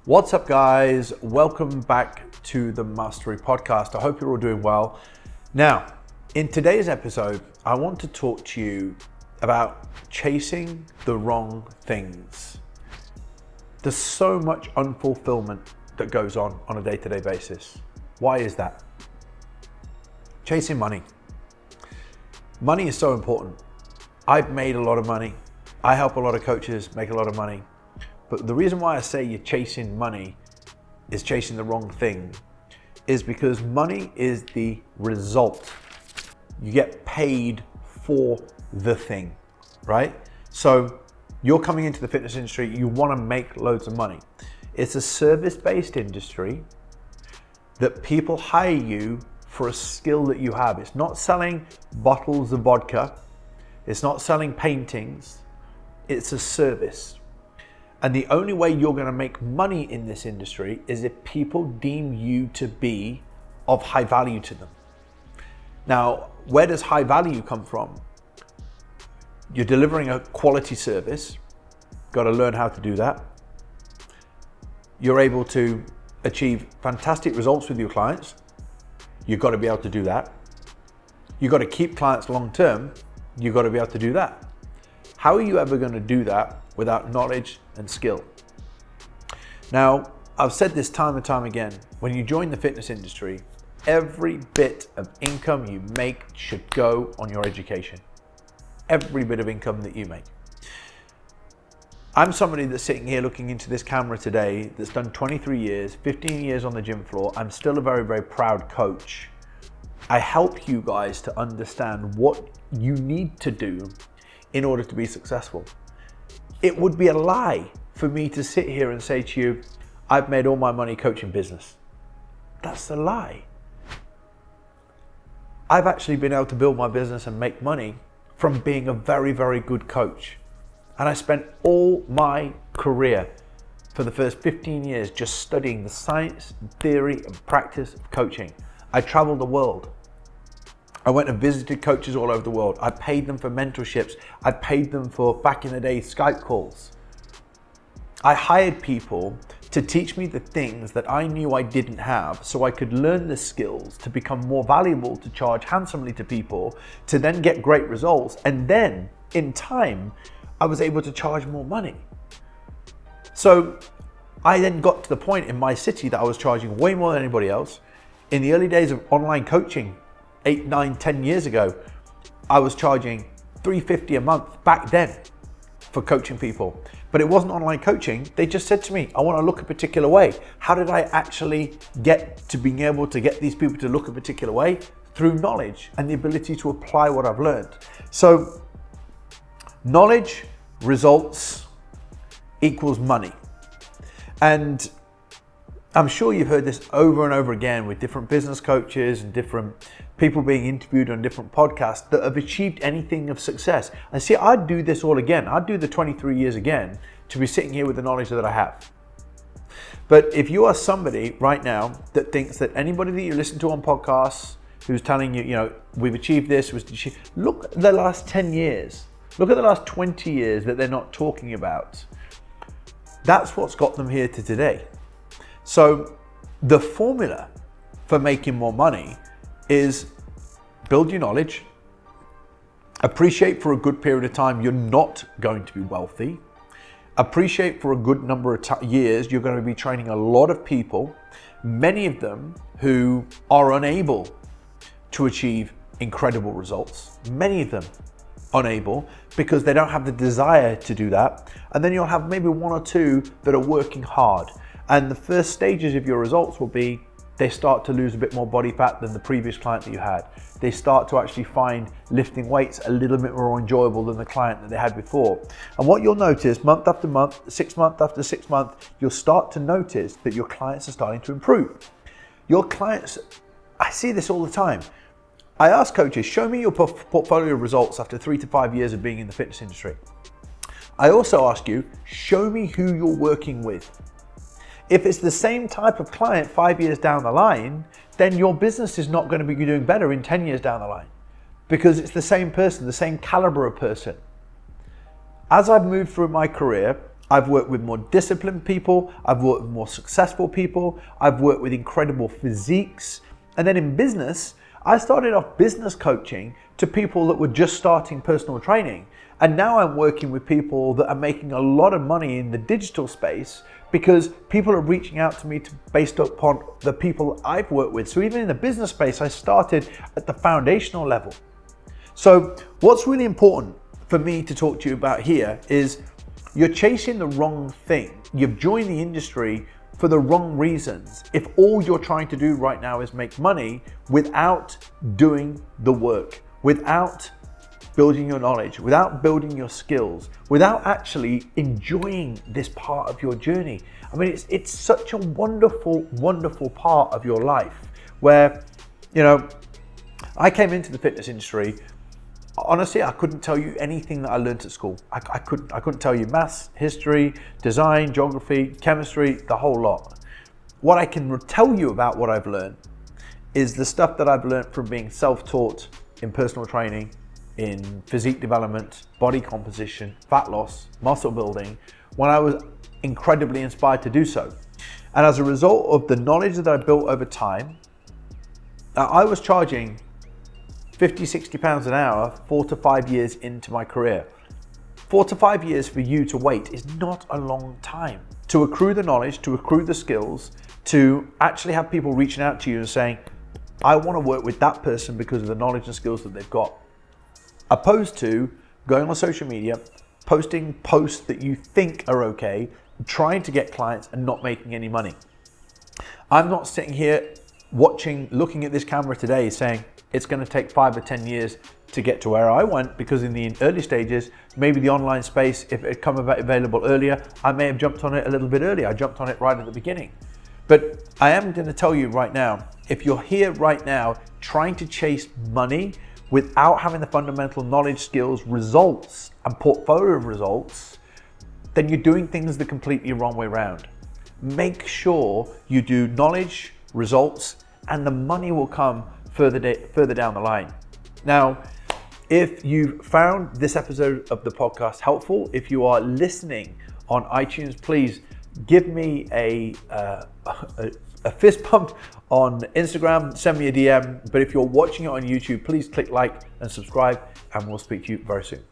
What's up, guys? Welcome back to the Mastery Podcast. I hope you're all doing well. Now, in today's episode, I want to talk to you about chasing the wrong things. There's so much unfulfillment that goes on a day-to-day basis. Why is that? Chasing money. Money is so important. I've made a lot of money. I help a lot of coaches make a lot of money. But the reason why I say you're chasing money is chasing the wrong thing is because money is the result. You get paid for the thing, right? So you're coming into the fitness industry, you want to make loads of money. It's a service-based industry that people hire you for a skill that you have. It's not selling bottles of vodka. It's not selling paintings. It's a service. And the only way you're going to make money in this industry is if people deem you to be of high value to them. Now, where does high value come from? You're delivering a quality service. Got to learn how to do that. You're able to achieve fantastic results with your clients. You've got to be able to do that. You've got to keep clients long term. You've got to be able to do that. How are you ever going to do that without knowledge and skill? Now, I've said this time and time again, when you join the fitness industry, every bit of income you make should go on your education. Every bit of income that you make. I'm somebody that's sitting here looking into this camera today that's done 23 years, 15 years on the gym floor. I'm still a very, very proud coach. I help you guys to understand what you need to do in order to be successful. It would be a lie for me to sit here and say to you, I've made all my money coaching business. That's a lie. I've actually been able to build my business and make money from being a very, very good coach. And I spent all my career for the first 15 years just studying the science, theory, and practice of coaching. I traveled the world. I went and visited coaches all over the world. I paid them for mentorships. I paid them for, back in the day, Skype calls. I hired people to teach me the things that I knew I didn't have so I could learn the skills to become more valuable, to charge handsomely to people, to then get great results. And then, in time, I was able to charge more money. So I then got to the point in my city that I was charging way more than anybody else. In the early days of online coaching, 8, 9, 10 years ago, I was charging $350 a month back then for coaching people. But it wasn't online coaching. They just said to me, I want to look a particular way. How did I actually get to being able to get these people to look a particular way? Through knowledge and the ability to apply what I've learned. So knowledge, results equals money. And I'm sure you've heard this over and over again with different business coaches and different people being interviewed on different podcasts that have achieved anything of success. And see, I'd do this all again. I'd do the 23 years again to be sitting here with the knowledge that I have. But if you are somebody right now that thinks that anybody that you listen to on podcasts who's telling you, we've achieved this, look at the last 10 years. Look at the last 20 years that they're not talking about. That's what's got them here to today. So the formula for making more money is build your knowledge, appreciate for a good period of time you're not going to be wealthy, appreciate for a good number of years you're going to be training a lot of people, many of them who are unable to achieve incredible results, many of them unable because they don't have the desire to do that. And then you'll have maybe one or two that are working hard. And the first stages of your results will be they start to lose a bit more body fat than the previous client that you had. They start to actually find lifting weights a little bit more enjoyable than the client that they had before. And what you'll notice month after month, 6 month after 6 month, you'll start to notice that your clients are starting to improve. Your clients, I see this all the time. I ask coaches, show me your portfolio results after 3 to 5 years of being in the fitness industry. I also ask you, show me who you're working with. If it's the same type of client 5 years down the line, then your business is not going to be doing better in 10 years down the line because it's the same person, the same caliber of person. As I've moved through my career, I've worked with more disciplined people. I've worked with more successful people. I've worked with incredible physiques. And then in business, I started off business coaching to people that were just starting personal training. And now I'm working with people that are making a lot of money in the digital space because people are reaching out to me based upon the people I've worked with. So even in the business space, I started at the foundational level. So what's really important for me to talk to you about here is you're chasing the wrong thing. You've joined the industry for the wrong reasons. If all you're trying to do right now is make money without doing the work, without building your knowledge, without building your skills, without actually enjoying this part of your journey. I mean, it's such a wonderful, wonderful part of your life where, I came into the fitness industry. Honestly, I couldn't tell you anything that I learned at school. I couldn't tell you maths, history, design, geography, chemistry, the whole lot. What I can tell you about what I've learned is the stuff that I've learned from being self-taught in personal training, in physique development, body composition, fat loss, muscle building, when I was incredibly inspired to do so. And as a result of the knowledge that I built over time, I was charging 50, 60 pounds an hour 4 to 5 years into my career. 4 to 5 years for you to wait is not a long time. To accrue the knowledge, to accrue the skills, to actually have people reaching out to you and saying, I want to work with that person because of the knowledge and skills that they've got. Opposed to going on social media, posting posts that you think are okay, trying to get clients and not making any money. I'm not sitting here looking at this camera today saying it's going to take 5 or 10 years to get to where I went, because in the early stages, maybe the online space, if it had come available earlier, I may have jumped on it a little bit earlier. I jumped on it right at the beginning. But I am going to tell you right now, if you're here right now trying to chase money without having the fundamental knowledge, skills, results, and portfolio of results, then you're doing things the completely wrong way around. Make sure you do knowledge, results, and the money will come further down the line. Now, if you found this episode of the podcast helpful, if you are listening on iTunes, please give me a fist bump on Instagram, send me a DM. But if you're watching it on YouTube, please click like and subscribe, and we'll speak to you very soon.